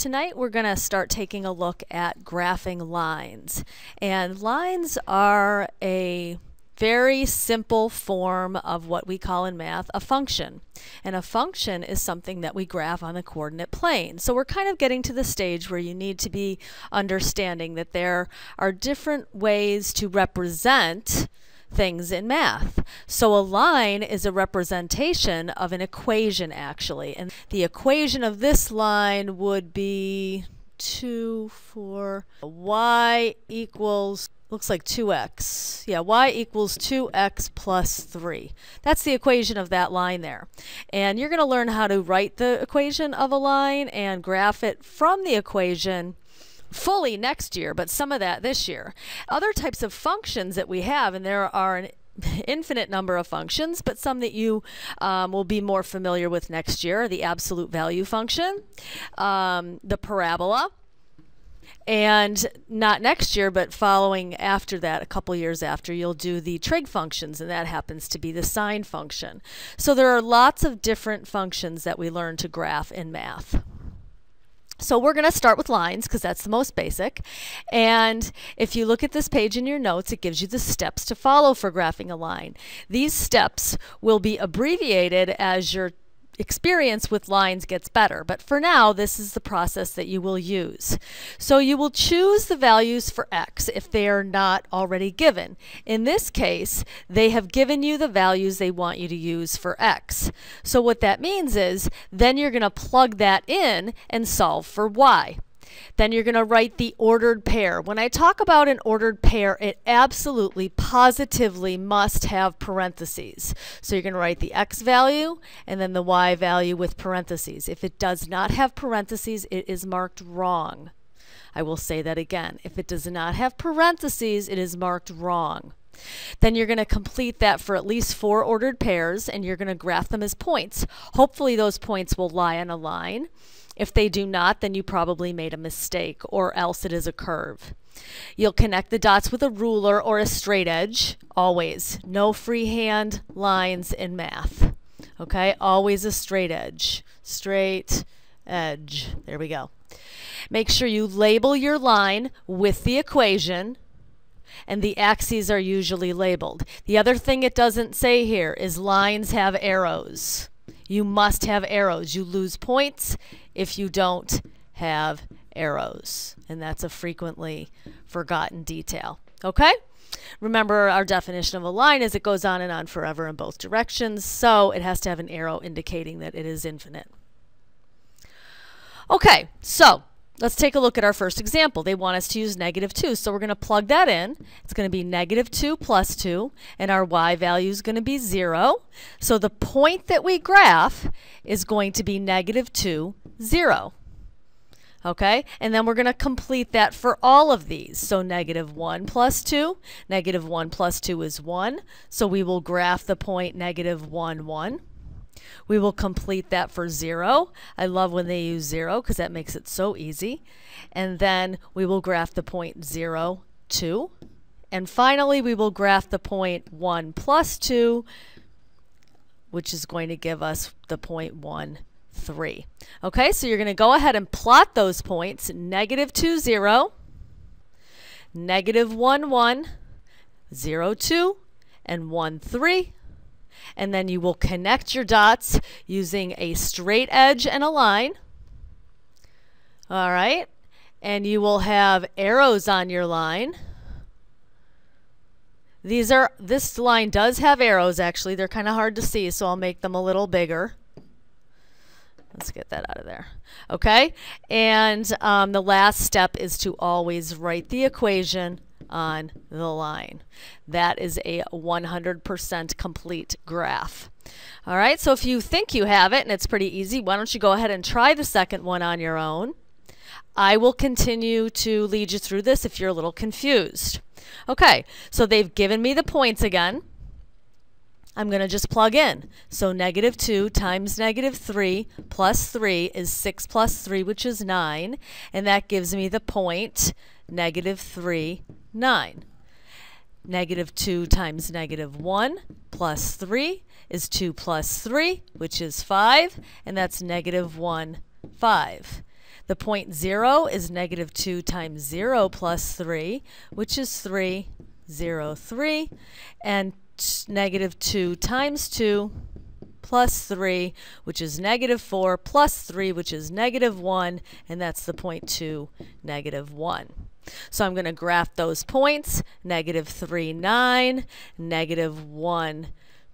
Tonight we're going to start taking a look at graphing lines. And lines are a very simple form of what we call in math a function. And a function is something that we graph on the coordinate plane. So we're kind of getting to the stage where you need to be understanding that there are different ways to represent things in math. So a line is a representation of an equation actually. And the equation of this line would be 2 for y equals, looks like 2x. Yeah, y equals 2x plus 3. That's the equation of that line there. And you're going to learn how to write the equation of a line and graph it from the equation fully next year, but some of that this year. Other types of functions that we have, and there are an infinite number of functions, but some that you will be more familiar with next year, the absolute value function, the parabola, and not next year, but following after that, a couple years after, you'll do the trig functions, and that happens to be the sine function. So there are lots of different functions that we learn to graph in math. So we're going to start with lines because that's the most basic. And if you look at this page in your notes, it gives you the steps to follow for graphing a line. These steps will be abbreviated as your experience with lines gets better. But for now, this is the process that you will use. So you will choose the values for x if they are not already given. In this case, they have given you the values they want you to use for x. So what that means is then you're going to plug that in and solve for y. Then you're going to write the ordered pair. When I talk about an ordered pair, it absolutely, positively must have parentheses. So you're going to write the x value and then the y value with parentheses. If it does not have parentheses, it is marked wrong. I will say that again. If it does not have parentheses, it is marked wrong. Then you're going to complete that for at least 4 ordered pairs, and you're going to graph them as points. Hopefully those points will lie on a line. If they do not, then you probably made a mistake, or else it is a curve. You'll connect the dots with a ruler or a straight edge, always. No freehand lines in math. Okay, always a straight edge. Straight edge. There we go. Make sure you label your line with the equation, and the axes are usually labeled. The other thing it doesn't say here is lines have arrows. You must have arrows. You lose points if you don't have arrows. And that's a frequently forgotten detail. Okay? Remember, our definition of a line is it goes on and on forever in both directions, so it has to have an arrow indicating that it is infinite. Okay, so let's take a look at our first example. They want us to use -2, so we're going to plug that in. It's going to be -2 plus 2, and our y value is going to be 0. So the point that we graph is going to be -2, 0. Okay, and then we're going to complete that for all of these. So -1 plus 2, -1 plus 2 is 1. So we will graph the point -1, 1. We will complete that for 0. I love when they use 0 because that makes it so easy. And then we will graph the point 0, 2. And finally, we will graph the point 1 plus 2, which is going to give us the point 1, 3. Okay, so you're going to go ahead and plot those points. -2, 0, -1, 1, 0, 2, and 1, 3. And then you will connect your dots using a straight edge and a line. All right. And you will have arrows on your line. This line does have arrows actually. They're kind of hard to see, so I'll make them a little bigger. Let's get that out of there. Okay. And the last step is to always write the equation on the line. That is a 100% complete graph. All right, so if you think you have it and it's pretty easy, why don't you go ahead and try the second one on your own. I will continue to lead you through this if you're a little confused. Okay, so they've given me the points again. I'm going to just plug in. So -2 times -3 plus 3 is 6 plus 3, which is 9. And that gives me the point -3, 9. -2 times -1 plus 3 is 2 plus 3, which is 5. And that's -1, 5. The point 0 is negative 2 times 0 plus 3, which is 3, 0, 3. And negative 2 times 2 plus 3, which is negative 4, plus 3, which is negative 1, and that's the point 2, negative 1. So I'm going to graph those points, negative 3, 9, negative 1,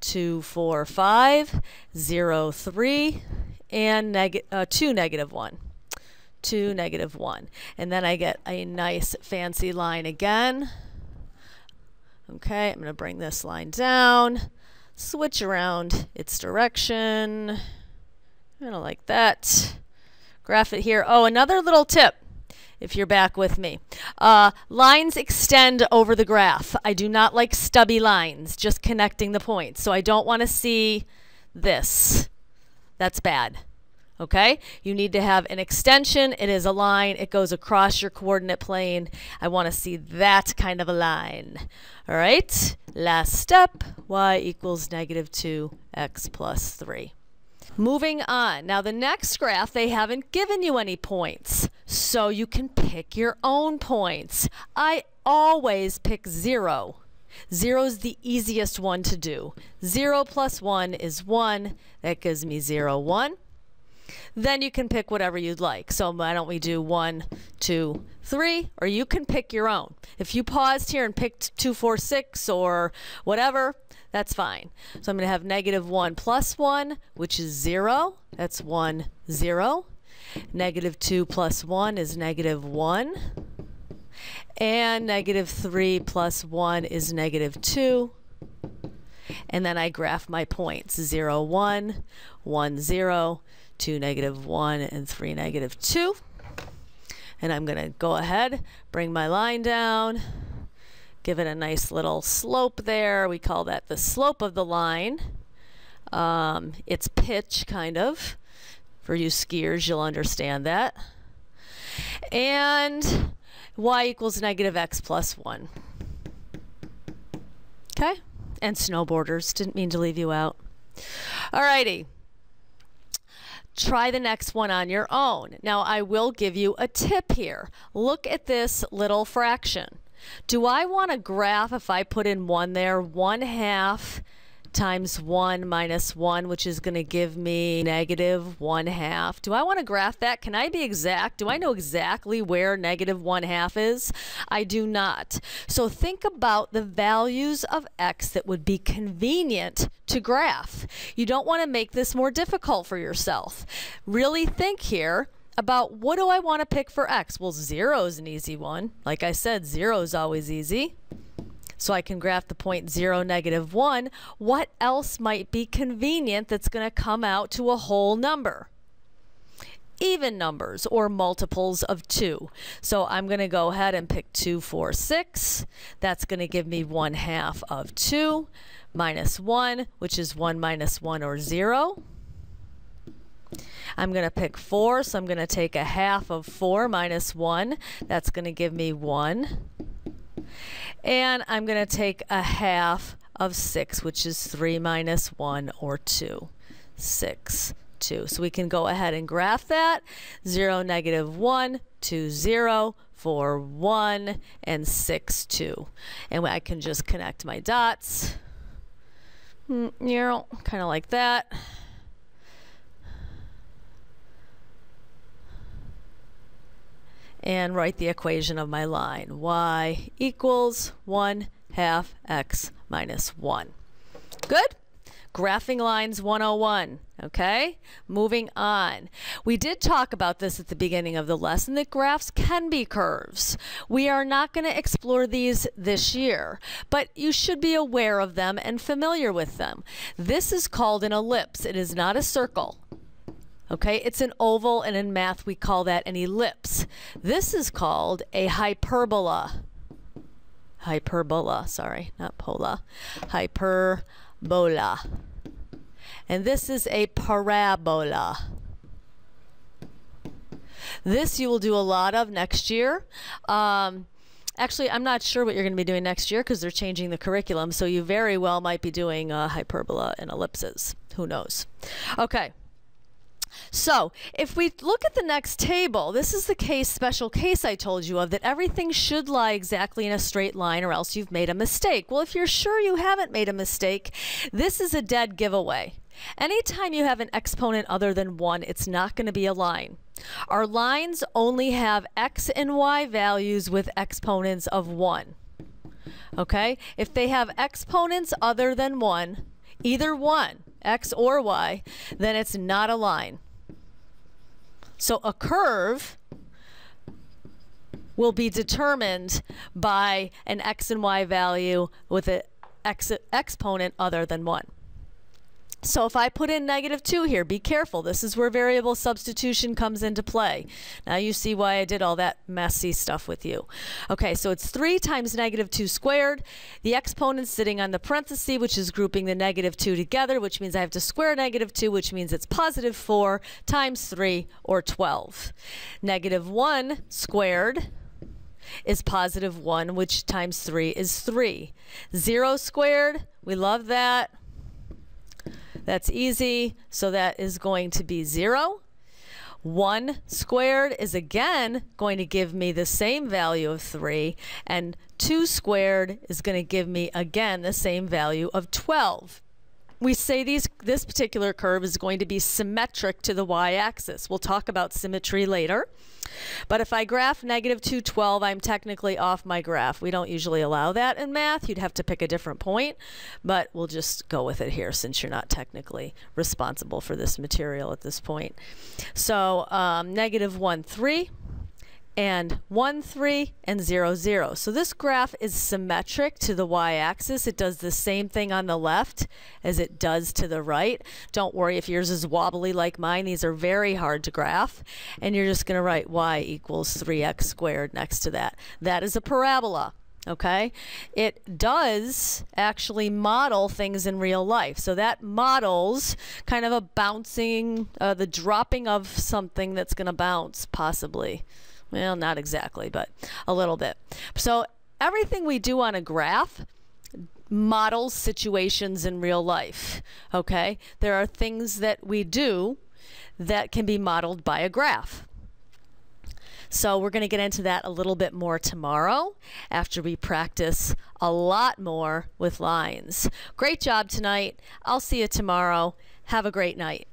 2, 4, 5, 0, 3, and 2, negative 1. 2, negative 1. And then I get a nice fancy line again. Okay, I'm going to bring this line down, switch around its direction, kind of like that. Graph it here. Oh, another little tip, if you're back with me. Lines extend over the graph. I do not like stubby lines, just connecting the points. So I don't want to see this. That's bad. Okay? You need to have an extension. It is a line. It goes across your coordinate plane. I want to see that kind of a line. All right? Last step, y equals negative 2x plus 3. Moving on. Now the next graph, they haven't given you any points, so you can pick your own points. I always pick 0. 0 is the easiest one to do. 0 plus 1 is 1. That gives me 0, 1. Then you can pick whatever you'd like. So why don't we do 1, 2, 3, or you can pick your own. If you paused here and picked 2, 4, 6 or whatever, that's fine. So I'm going to have negative 1 plus 1, which is 0. That's 1, 0. Negative 2 plus 1 is negative 1. And negative 3 plus 1 is negative 2. And then I graph my points, 0, 1, 1, 0, 2, negative 1, and 3, negative 2. And I'm going to go ahead, bring my line down, give it a nice little slope there. We call that the slope of the line. It's pitch, kind of. For you skiers, you'll understand that. And y equals negative x plus 1. Okay? And snowboarders, didn't mean to leave you out. Alrighty. Try the next one on your own. Now I will give you a tip here. Look at this little fraction. Do I want to graph, if I put in 1 there, 1/2 times 1 minus 1, which is going to give me negative 1/2. Do I want to graph that? Can I be exact? Do I know exactly where negative 1/2 is? I do not. So think about the values of x that would be convenient to graph. You don't want to make this more difficult for yourself. Really think here about, what do I want to pick for x? Well, 0 is an easy one. Like I said, 0 is always easy. So I can graph the point 0, negative 1. What else might be convenient that's going to come out to a whole number? Even numbers or multiples of 2. So I'm going to go ahead and pick 2, 4, 6. That's going to give me 1/2 of 2 minus 1, which is 1 minus 1 or 0. I'm going to pick 4, so I'm going to take 1/2 of 4 minus 1. That's going to give me 1. And I'm going to take 1/2 of 6, which is 3 minus 1 or 2. 6, 2. So we can go ahead and graph that. 0, negative 1, 2, 0, 4, 1, and 6, 2. And I can just connect my dots. Kind of like that. And write the equation of my line. Y equals 1/2 x minus 1. Good? Graphing lines 101. Okay? Moving on. We did talk about this at the beginning of the lesson, that graphs can be curves. We are not going to explore these this year, but you should be aware of them and familiar with them. This is called an ellipse. It is not a circle. Okay, it's an oval, and in math we call that an ellipse. This is called a hyperbola. Hyperbola, sorry, not pola. Hyperbola. And this is a parabola. This you will do a lot of next year. Actually, I'm not sure what you're going to be doing next year because they're changing the curriculum, so you very well might be doing hyperbola and ellipses. Who knows? Okay. So if we look at the next table, this is the special case I told you of, that everything should lie exactly in a straight line or else you've made a mistake. Well, if you're sure you haven't made a mistake, this is a dead giveaway. Anytime you have an exponent other than 1, it's not going to be a line. Our lines only have x and y values with exponents of 1. Okay? If they have exponents other than 1, either 1, x or y, then it's not a line. So a curve will be determined by an x and y value with an exponent other than 1. So if I put in -2 here, be careful. This is where variable substitution comes into play. Now you see why I did all that messy stuff with you. Okay, so it's 3 times -2 squared. The exponent's sitting on the parenthesis, which is grouping the -2 together, which means I have to square -2, which means it's +4 times 3, or 12. -1 squared is +1, which times 3 is 3. 0 squared, we love that. That's easy, so that is going to be 0. 1 squared is again going to give me the same value of 3, and 2 squared is going to give me again the same value of 12. We say this particular curve is going to be symmetric to the y-axis. We'll talk about symmetry later. But if I graph -2, 12, I'm technically off my graph. We don't usually allow that in math. You'd have to pick a different point, but we'll just go with it here since you're not technically responsible for this material at this point. So -1, 3. And 1, 3, and 0, 0. So this graph is symmetric to the y-axis. It does the same thing on the left as it does to the right. Don't worry if yours is wobbly like mine. These are very hard to graph. And you're just going to write y equals 3x squared next to that. That is a parabola. Okay? It does actually model things in real life. So that models kind of a bouncing, the dropping of something that's going to bounce, possibly. Well, not exactly, but a little bit. So everything we do on a graph models situations in real life. Okay? There are things that we do that can be modeled by a graph. So we're going to get into that a little bit more tomorrow after we practice a lot more with lines. Great job tonight. I'll see you tomorrow. Have a great night.